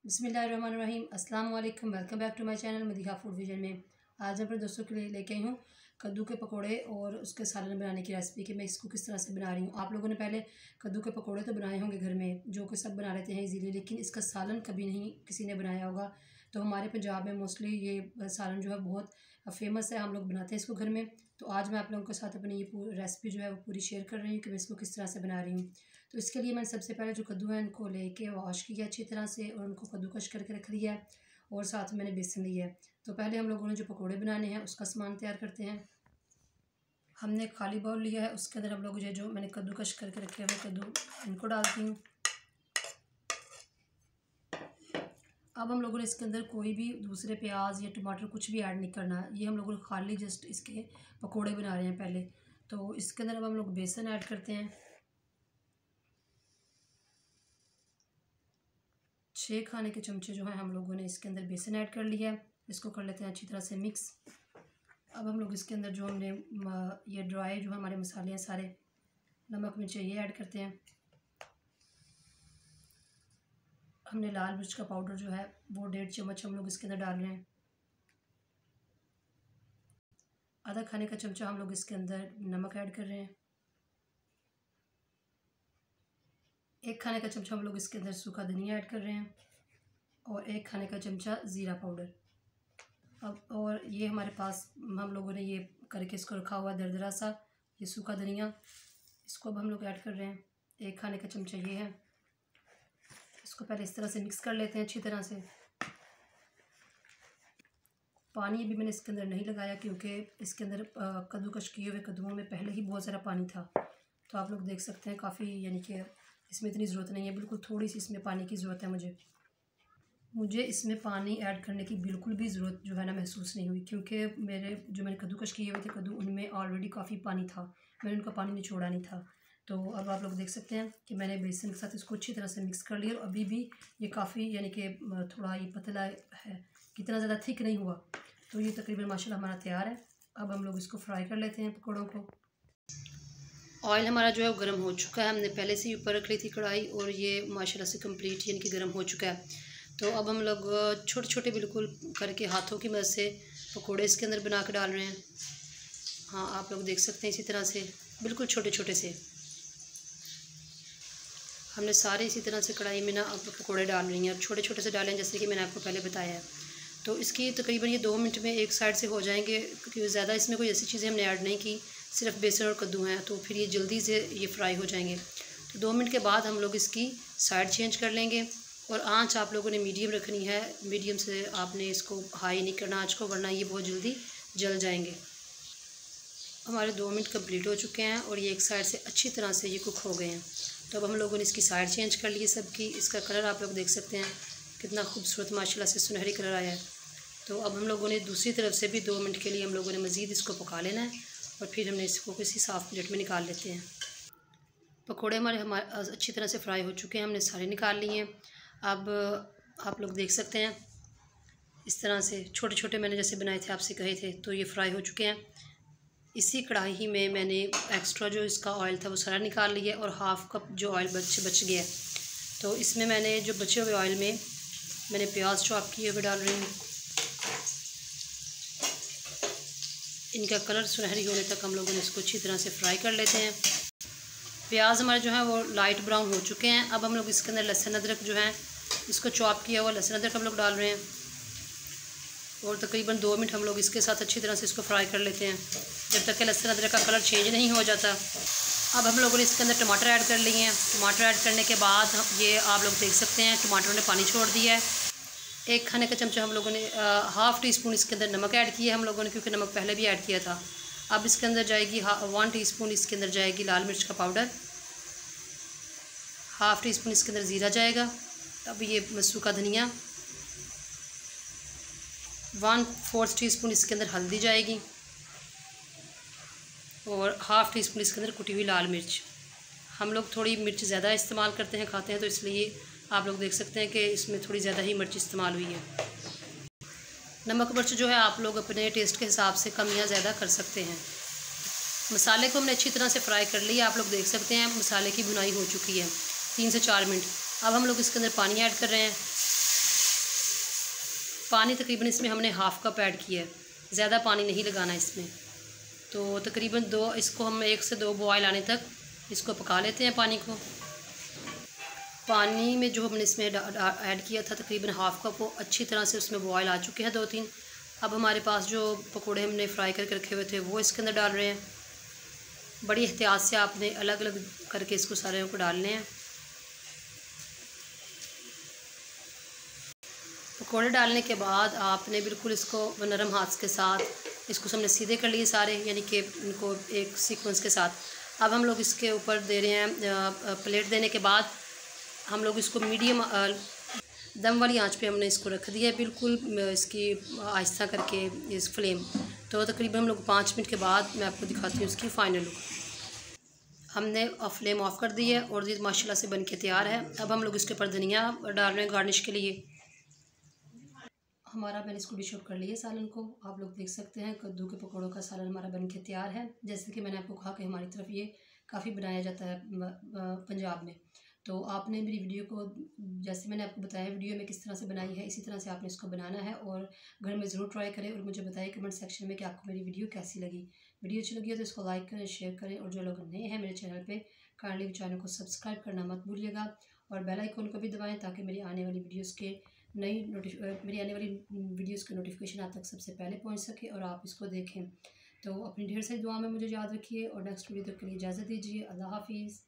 बिस्मिल्लाहिर्रहमानिर्रहीम। अस्सलाम वालेकुम। Welcome back to my channel Madiha food vision में। आज मैं अपने दोस्तों के लिए लेके आई हूँ कद्दू के पकोड़े और उसके सालन बनाने की रेसिपी कि मैं इसको किस तरह से बना रही हूँ। आप लोगों ने पहले कद्दू के पकोड़े तो बनाए होंगे घर में, जो कि सब बना लेते हैं इजीली, लेकिन इसका सालन कभी नहीं किसी ने बनाया होगा। तो हमारे पंजाब में मोस्टली ये सालन जो है बहुत फेमस है, हम लोग बनाते हैं इसको घर में। तो आज मैं आप लोगों के साथ अपनी ये पूरी रेसिपी जो है वो पूरी शेयर कर रही हूँ कि मैं इसको किस तरह से बना रही हूँ। तो इसके लिए मैंने सबसे पहले जो कद्दू है इनको लेके वॉश किया अच्छी तरह से और उनको कद्दूकश करके रख लिया है और साथ में मैंने बेसन लिया है। तो पहले हम लोगों ने जो पकोड़े बनाने हैं उसका सामान तैयार करते हैं। हमने खाली बाउल लिया है, उसके अंदर हम लोग ये जो मैंने कद्दूकश करके रखे हुए कद्दू इनको डालती हूँ। अब हम लोगों ने इसके अंदर कोई भी दूसरे प्याज या टमाटर कुछ भी ऐड नहीं करना, ये हम लोगों ने खाली जस्ट इसके पकोड़े बना रहे हैं पहले। तो इसके अंदर अब हम लोग बेसन ऐड करते हैं। 6 खाने के चमचे जो है हम लोगों ने इसके अंदर बेसन ऐड कर लिया है। इसको कर लेते हैं अच्छी तरह से मिक्स। अब हम लोग इसके अंदर जो हमने ये ड्राई जो हमारे मसाले हैं सारे, नमक मिर्च ये ऐड करते हैं। हमने लाल मिर्च का पाउडर जो है वो 1.5 चम्मच हम लोग इसके अंदर डाल रहे हैं। आधा खाने का चमचा हम लोग इसके अंदर नमक ऐड कर रहे हैं। 1 खाने का चमचा हम लोग इसके अंदर सूखा धनिया ऐड कर रहे हैं और 1 खाने का चमचा ज़ीरा पाउडर। अब और ये हमारे पास हम लोगों ने ये करके इसको रखा हुआ दरदरा सा ये सूखा धनिया, इसको अब हम लोग ऐड कर रहे हैं। 1 खाने का चमचा ये है। इसको पहले इस तरह से मिक्स कर लेते हैं अच्छी तरह से। पानी अभी मैंने इसके अंदर नहीं लगाया क्योंकि इसके अंदर कद्दूकश किए हुए कद्दूओं में पहले ही बहुत सारा पानी था। तो आप लोग देख सकते हैं काफ़ी, यानी कि इसमें इतनी ज़रूरत नहीं है, बिल्कुल थोड़ी सी इसमें पानी की ज़रूरत है। मुझे इसमें पानी ऐड करने की बिल्कुल भी ज़रूरत जो है ना महसूस नहीं हुई, क्योंकि मैंने कद्दूकश किए हुए थे कद्दू, उनमें ऑलरेडी काफ़ी पानी था, मैंने उनका पानी निचोड़ा नहीं था। तो अब आप लोग देख सकते हैं कि मैंने बेसन के साथ इसको अच्छी तरह से मिक्स कर लिया और अभी भी ये काफ़ी, यानी कि थोड़ा ये पतला है, कितना ज़्यादा थिक नहीं हुआ। तो ये तकरीबन माशाल्लाह हमारा तैयार है। अब हम लोग इसको फ्राई कर लेते हैं पकौड़ों को। ऑयल हमारा जो है वो गर्म हो चुका है, हमने पहले से ही ऊपर रख ली थी कढ़ाई और ये माशाल्लाह से कंप्लीट यानी कि गर्म हो चुका है। तो अब हम लोग छोटे छोटे बिल्कुल करके हाथों की मदद से पकोड़े इसके अंदर बना के डाल रहे हैं। हाँ, आप लोग देख सकते हैं इसी तरह से बिल्कुल छोटे छोटे से हमने सारे इसी तरह से कढ़ाई में ना अब पकोड़े डाल रही हैं और छोटे छोटे से डालें जैसे कि मैंने आपको पहले बताया है। तो इसकी तकरीबन ये 2 मिनट में एक साइड से हो जाएंगे, क्योंकि ज़्यादा इसमें कोई ऐसी चीज़ें हमने ऐड नहीं की, सिर्फ बेसन और कद्दू हैं, तो फिर ये जल्दी से ये फ्राई हो जाएंगे। तो 2 मिनट के बाद हम लोग इसकी साइड चेंज कर लेंगे और आंच आप लोगों ने मीडियम रखनी है। मीडियम से आपने इसको हाई नहीं करना आंच को, वरना ये बहुत जल्दी जल जाएंगे। हमारे 2 मिनट कंप्लीट हो चुके हैं और ये एक साइड से अच्छी तरह से ये कुक हो गए हैं। तो अब हम लोगों ने इसकी साइड चेंज कर ली सबकी। इसका कलर आप लोग देख सकते हैं कितना खूबसूरत माशाल्लाह से सुनहरी कलर आया है। तो अब हम लोगों ने दूसरी तरफ से भी 2 मिनट के लिए हम लोगों ने मज़ीद इसको पका लेना है और फिर हमने इसको किसी साफ़ प्लेट में निकाल लेते हैं। पकोड़े हमारे अच्छी तरह से फ्राई हो चुके हैं, हमने सारे निकाल लिए हैं। अब आप लोग देख सकते हैं इस तरह से छोटे छोटे मैंने जैसे बनाए थे, आपसे कहे थे, तो ये फ्राई हो चुके हैं। इसी कढ़ाई में मैंने एक्स्ट्रा जो इसका ऑयल था वो सारा निकाल लिया और 1/2 कप जो ऑयल बच गया है, तो इसमें मैंने जो बचे हुए ऑयल में मैंने प्याज चॉप किए हुए डाल रही हूँ। इनका कलर सुनहरी होने तक हम लोगों ने इसको अच्छी तरह से फ्राई कर लेते हैं। प्याज हमारे जो है वो लाइट ब्राउन हो चुके हैं। अब हम लोग इसके अंदर लहसुन अदरक जो है इसको चॉप किया हुआ लहसुन अदरक हम लोग डाल रहे हैं और तकरीबन 2 मिनट हम लोग इसके साथ अच्छी तरह से इसको फ्राई कर लेते हैं जब तक कि लहसुन अदरक का कलर चेंज नहीं हो जाता। अब हम लोगों ने इसके अंदर टमाटर ऐड कर लिए हैं। टमाटर ऐड करने के बाद ये आप लोग देख सकते हैं टमाटरों ने पानी छोड़ दिया है। 1 खाने का चमचा हम लोगों ने 1/2 टीस्पून इसके अंदर नमक ऐड किया है हम लोगों ने, क्योंकि नमक पहले भी ऐड किया था। अब इसके अंदर जाएगी 1 टीस्पून इसके अंदर जाएगी लाल मिर्च का पाउडर, 1/2 टीस्पून इसके अंदर ज़ीरा जाएगा। अब ये सूखा धनिया, 1/4 टीस्पून इसके अंदर हल्दी जाएगी और 1/2 टीस्पून इसके अंदर कुटी हुई लाल मिर्च। हम लोग थोड़ी मिर्च ज़्यादा इस्तेमाल करते हैं, खाते हैं, तो इसलिए आप लोग देख सकते हैं कि इसमें थोड़ी ज़्यादा ही मिर्च इस्तेमाल हुई है। नमक मिर्च जो है आप लोग अपने टेस्ट के हिसाब से कम या ज़्यादा कर सकते हैं। मसाले को हमने अच्छी तरह से फ्राई कर लिया, आप लोग देख सकते हैं मसाले की भुनाई हो चुकी है 3 से 4 मिनट। अब हम लोग इसके अंदर पानी ऐड कर रहे हैं। पानी तकरीबन इसमें हमने हाफ़ कप ऐड किया है, ज़्यादा पानी नहीं लगाना इसमें। तो तकरीबन इसको हम 1 से 2 बॉयल आने तक इसको पका लेते हैं पानी को। पानी में जो हमने इसमें ऐड किया था तकरीबन हाफ़ कप, वो अच्छी तरह से उसमें बॉयल आ चुके हैं 2-3। अब हमारे पास जो पकोड़े हमने फ्राई करके रखे हुए थे वो इसके अंदर डाल रहे हैं। बड़ी एहतियात से आपने अलग अलग करके इसको सारे को डालने हैं। पकोड़े डालने के बाद आपने बिल्कुल इसको नरम हाथ के साथ इसको हमने सीधे कर लिए सारे, यानी कि इनको एक सीक्वेंस के साथ। अब हम लोग इसके ऊपर दे रहे हैं, प्लेट देने के बाद हम लोग इसको मीडियम दम वाली आंच पे हमने इसको रख दिया है, बिल्कुल इसकी आहिस्ता करके इस फ्लेम। तो तकरीबन हम लोग 5 मिनट के बाद मैं आपको दिखाती हूँ इसकी फ़ाइनल लुक। हमने फ्लेम ऑफ़ कर दी है और ये माशाल्लाह से बन के तैयार है। अब हम लोग इसके ऊपर धनिया डाल रहे हैं गार्निश के लिए। मैंने इसको डिश आउट कर लिया सालन को। आप लोग देख सकते हैं कद्दू के पकौड़ों का सालन हमारा बन के तैयार है। जैसे कि मैंने आपको कहा कि हमारी तरफ ये काफ़ी बनाया जाता है पंजाब में। तो आपने मेरी वीडियो को, जैसे मैंने आपको बताया वीडियो में किस तरह से बनाई है, इसी तरह से आपने इसको बनाना है और घर में ज़रूर ट्राई करें और मुझे बताएं कमेंट सेक्शन में कि आपको मेरी वीडियो कैसी लगी। वीडियो अच्छी लगी है तो इसको लाइक करें, शेयर करें और जो लोग नए हैं मेरे चैनल पे काइंडली चैनल को सब्सक्राइब करना मत भूलिएगा और बेल आइकन को भी दबाएं ताकि मेरी आने वाली वीडियोज़ के नोटिफिकेशन आप तक सबसे पहले पहुंच सके और आप इसको देखें। तो अपनी ढेर सारी दुआ में मुझे याद रखिए और नेक्स्ट वीडियो तक के लिए इजाज़त दीजिए। अल्लाह हाफिज़।